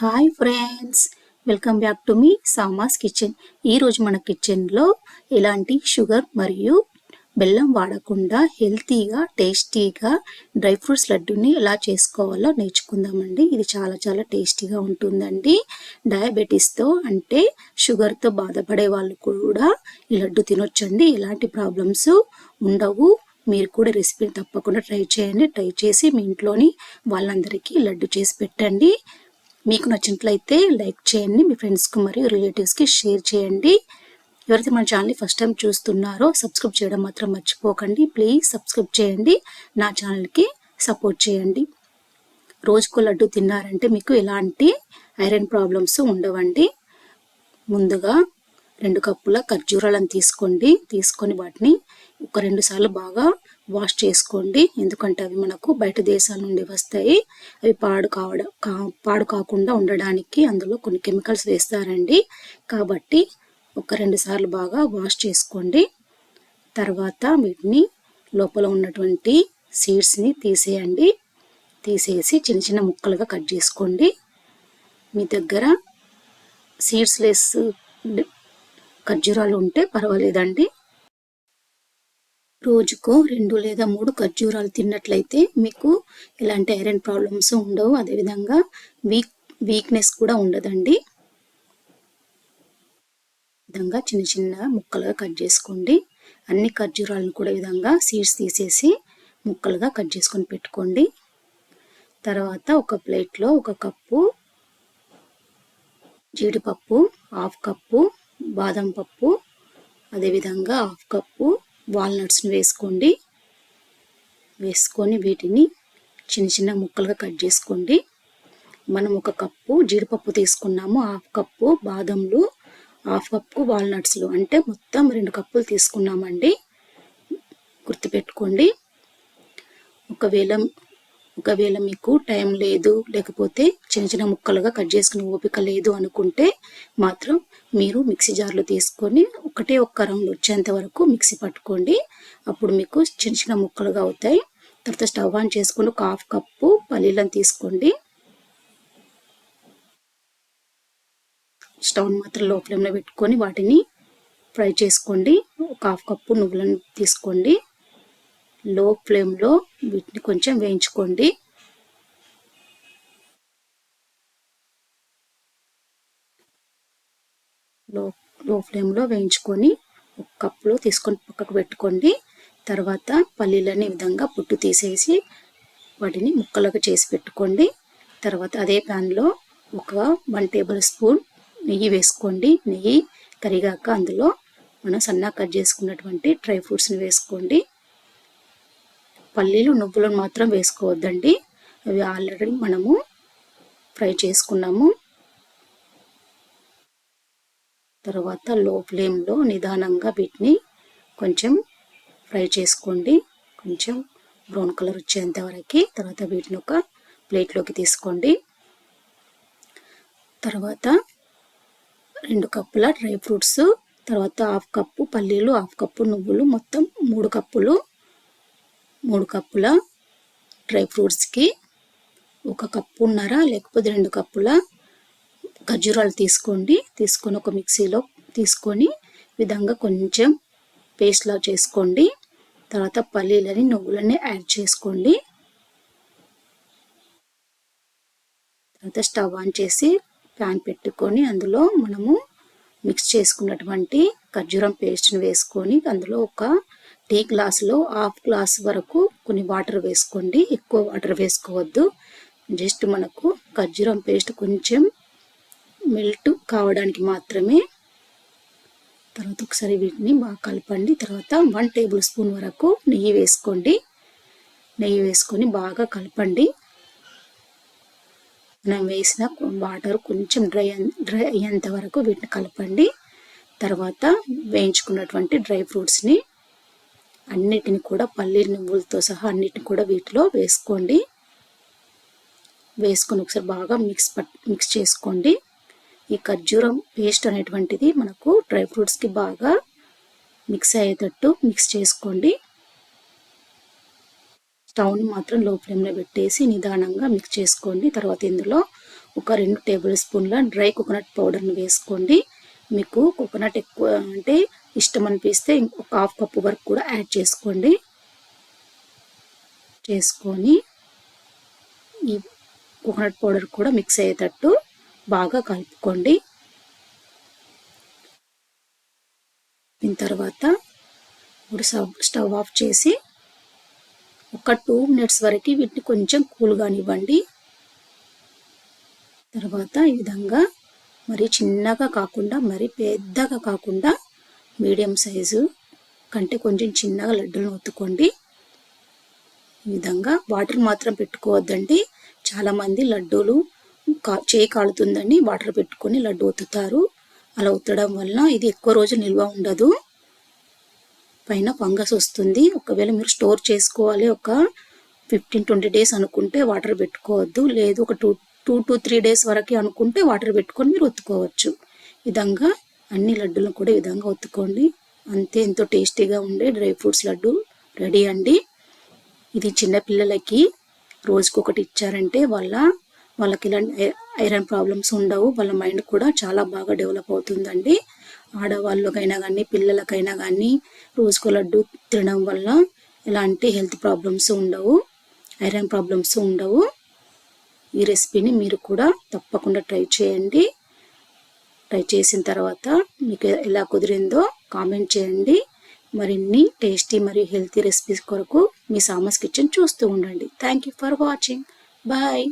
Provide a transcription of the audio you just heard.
Hi friends, welcome back to మీ Sama's kitchen. ఈరోజు మన కిచెన్లో ఎలాంటి షుగర్ మరియు బెల్లం వాడకుండా హెల్తీగా టేస్టీగా డ్రై ఫ్రూట్స్ లడ్డూని ఎలా చేసుకోవాలో నేర్చుకుందామండి. ఇది చాలా టేస్టీగా ఉంటుందండి. డయాబెటీస్తో అంటే షుగర్తో బాధపడే వాళ్ళు కూడా ఈ లడ్డు తినొచ్చండి. ఎలాంటి ప్రాబ్లమ్స్ ఉండవు. మీరు కూడా రెసిపీని తప్పకుండా ట్రై చేయండి. ట్రై చేసి మీ ఇంట్లోని వాళ్ళందరికీ లడ్డు చేసి పెట్టండి. మీకు నచ్చినట్లయితే లైక్ చేయండి, మీ ఫ్రెండ్స్కి మరియు రిలేటివ్స్కి షేర్ చేయండి. ఎవరైతే మన ఛానల్ని ఫస్ట్ టైం చూస్తున్నారో సబ్స్క్రైబ్ చేయడం మాత్రం మర్చిపోకండి. ప్లీజ్ సబ్స్క్రైబ్ చేయండి, నా ఛానల్కి సపోర్ట్ చేయండి. రోజుకో లడ్డు తిన్నారంటే మీకు ఎలాంటి ఐరన్ ప్రాబ్లమ్స్ ఉండవండి. ముందుగా 2 కప్పుల ఖర్జూరాలను తీసుకొని వాటిని ఒక 2 సార్లు బాగా వాష్ చేసుకోండి. ఎందుకంటే అవి మనకు బయట దేశాల నుండి వస్తాయి. అవి పాడు కాకుండా ఉండడానికి అందులో కొన్ని కెమికల్స్ వేస్తారండి. కాబట్టి ఒక 2 సార్లు బాగా వాష్ చేసుకోండి. తర్వాత వీటిని లోపల ఉన్నటువంటి సీడ్స్ని తీసేసి చిన్న ముక్కలుగా కట్ చేసుకోండి. మీ దగ్గర సీడ్స్ లెస్ ఖర్జూరాలు ఉంటే పర్వాలేదండి. రోజుకో 2 లేదా 3 ఖర్జూరాలు తిన్నట్లయితే మీకు ఎలాంటి ఐరన్ ప్రాబ్లమ్స్ ఉండవు. అదేవిధంగా వీక్నెస్ కూడా ఉండదండి. విధంగా చిన్న ముక్కలుగా కట్ చేసుకోండి. అన్ని ఖర్జూరాలను కూడా విధంగా సీడ్స్ తీసేసి ముక్కలుగా కట్ చేసుకొని పెట్టుకోండి. తర్వాత ఒక ప్లేట్లో 1 కప్పు జీడిపప్పు, 1/2 కప్పు బాదం పప్పు, అదేవిధంగా 1/2 కప్పు వాల్నట్స్ని వేసుకొని వీటిని చిన్న ముక్కలుగా కట్ చేసుకోండి. మనం 1 కప్పు జీడిపప్పు తీసుకున్నాము, 1/2 కప్పు బాదంలు, 1/2 కప్పు వాల్నట్స్లు, అంటే మొత్తం 2 కప్పులు తీసుకున్నామండి. గుర్తుపెట్టుకోండి. ఒకవేళ మీకు టైం లేదు, లేకపోతే చిన్న ముక్కలుగా కట్ చేసుకునే ఓపిక లేదు అనుకుంటే మాత్రం మీరు మిక్సీ జార్లో తీసుకొని ఒక్క రౌండ్ వచ్చేంత వరకు మిక్సీ పట్టుకోండి. అప్పుడు మీకు చిన్న ముక్కలుగా అవుతాయి. తర్వాత స్టవ్ ఆన్ చేసుకొని 1/2 కప్పు పల్లీలను తీసుకోండి. స్టవ్ మాత్రం లో ఫ్లేమ్లో పెట్టుకొని వాటిని ఫ్రై చేసుకోండి. 1/2 కప్పు నువ్వులను తీసుకోండి. లో ఫ్లేమ్లో వీటిని కొంచెం వేయించుకోండి. లో ఫ్లేమ్లో వేయించుకొని 1 కప్పులో తీసుకొని పక్కకు పెట్టుకోండి. తర్వాత పల్లీలని ఈ విధంగా పొట్టు తీసేసి వాటిని ముక్కలుగా చేసి పెట్టుకోండి. తర్వాత అదే ప్యాన్లో 1 టేబుల్ స్పూన్ నెయ్యి వేసుకోండి. నెయ్యి కరిగాక అందులో మనం సన్నగా కట్ చేసుకున్నటువంటి డ్రై ఫ్రూట్స్ని వేసుకోండి. పల్లీలు నువ్వులను మాత్రం వేసుకోవద్దండి, అవి ఆల్రెడీ మనము ఫ్రై చేసుకున్నాము. తర్వాత లో ఫ్లేమ్లో నిదానంగా వీటిని కొంచెం ఫ్రై చేసుకోండి, కొంచెం బ్రౌన్ కలర్ వచ్చేంత వరకు. తర్వాత వీటిని ఒక ప్లేట్లోకి తీసుకోండి. తర్వాత 2 కప్పుల డ్రై ఫ్రూట్స్, తర్వాత 1/2 కప్పు పల్లీలు, 1/2 కప్పు నువ్వులు, మొత్తం 3 కప్పుల డ్రై ఫ్రూట్స్కి 1 కప్పున్నర లేకపోతే 2 కప్పుల ఖర్జూరాలు తీసుకొని ఒక మిక్సీలో తీసుకొని విధంగా కొంచెం పేస్ట్లా చేసుకోండి. తర్వాత పల్లీలని నువ్వులని యాడ్ చేసుకోండి. తర్వాత స్టవ్ ఆన్ చేసి ప్యాన్ పెట్టుకొని అందులో మనము మిక్స్ చేసుకున్నటువంటి ఖర్జూరం పేస్ట్ని వేసుకొని అందులో ఒక టీ గ్లాసులో 1/2 గ్లాస్ వరకు కొన్ని వాటర్ వేసుకోండి. ఎక్కువ వాటర్ వేసుకోవద్దు, జస్ట్ మనకు ఖర్జూరం పేస్ట్ కొంచెం మెల్ట్ కావడానికి మాత్రమే. తర్వాత ఒకసారి వీటిని బాగా కలపండి. తర్వాత 1 టేబుల్ స్పూన్ వరకు నెయ్యి వేసుకొని బాగా కలపండి. మనం వేసిన వాటర్ కొంచెం డ్రై అయ్యేంత వరకు వీటిని కలపండి. తర్వాత వేయించుకున్నటువంటి డ్రై ఫ్రూట్స్ని అన్నిటిని కూడా పల్లి నువ్వులతో సహా అన్నిటిని కూడా వీటిలో వేసుకొని ఒకసారి బాగా మిక్స్ చేసుకోండి. ఈ ఖర్జూరం పేస్ట్ అనేటువంటిది మనకు డ్రై ఫ్రూట్స్కి బాగా మిక్స్ అయ్యేటట్టు మిక్స్ చేసుకోండి. స్టవ్ని మాత్రం లో ఫ్లేమ్లో పెట్టేసి నిదానంగా మిక్స్ చేసుకోండి. తర్వాత ఇందులో ఒక 2 టేబుల్ స్పూన్ల డ్రై కోకోనట్ పౌడర్ని వేసుకోండి. మీకు కోకోనట్ ఎక్కువ అంటే ఇష్టం అనిపిస్తే ఒక హాఫ్ కప్పు వరకు కూడా యాడ్ చేసుకోండి. చేసుకొని ఈ కోకోనట్ పౌడర్ కూడా మిక్స్ అయ్యేటట్టు బాగా కలుపుకోండి. దీని తర్వాత ఇప్పుడు స్టవ్ ఆఫ్ చేసి ఒక 2 మినిట్స్ వరకు వీటిని కొంచెం కూల్గా ఇవ్వండి. తర్వాత ఈ విధంగా మరి చిన్నగా కాకుండా మరి పెద్దగా కాకుండా మీడియం సైజు కంటే కొంచెం చిన్నగా లడ్డూలను ఒత్తుకోండి. ఈ విధంగా వాటర్ మాత్రం పెట్టుకోవద్దండి. చాలామంది లడ్డూలు చేయి కాలుతుందని వాటర్ పెట్టుకొని లడ్డు ఒత్తుతారు. అలా ఒత్తడం వలన ఇది ఎక్కువ రోజు నిల్వ ఉండదు, పైన ఫంగస్ వస్తుంది. ఒకవేళ మీరు స్టోర్ చేసుకోవాలి ఒక 15-20 డేస్ అనుకుంటే వాటర్ పెట్టుకోవద్దు. లేదు ఒక 2 to 3 డేస్ వరకు అనుకుంటే వాటర్ పెట్టుకొని మీరు ఒత్తుకోవచ్చు. విధంగా అన్ని లడ్డూలను కూడా ఈ విధంగా ఒత్తుకోండి. అంతే, ఎంతో టేస్టీగా ఉండే డ్రై ఫ్రూట్స్ లడ్డు రెడీ అండి. ఇది చిన్నపిల్లలకి రోజుకొకటి ఇచ్చారంటే వాళ్ళకి ఇలాంటి ఐరన్ ప్రాబ్లమ్స్ ఉండవు. వాళ్ళ మైండ్ కూడా చాలా బాగా డెవలప్ అవుతుందండి. ఆడవాళ్ళకైనా కానీ పిల్లలకైనా కానీ రోజుకో లడ్డు తినడం వల్ల ఎలాంటి హెల్త్ ప్రాబ్లమ్స్ ఉండవు, ఐరన్ ప్రాబ్లమ్స్ ఉండవు. ఈ రెసిపీని మీరు కూడా తప్పకుండా ట్రై చేయండి. ట్రై చేసిన తర్వాత మీకు ఎలా కుదిరిందో కామెంట్ చేయండి. మరిన్ని టేస్టీ మరియు హెల్తీ రెసిపీస్ కొరకు మీ సామాస్ కిచెన్ చూస్తూ ఉండండి. Thank you for watching. Bye.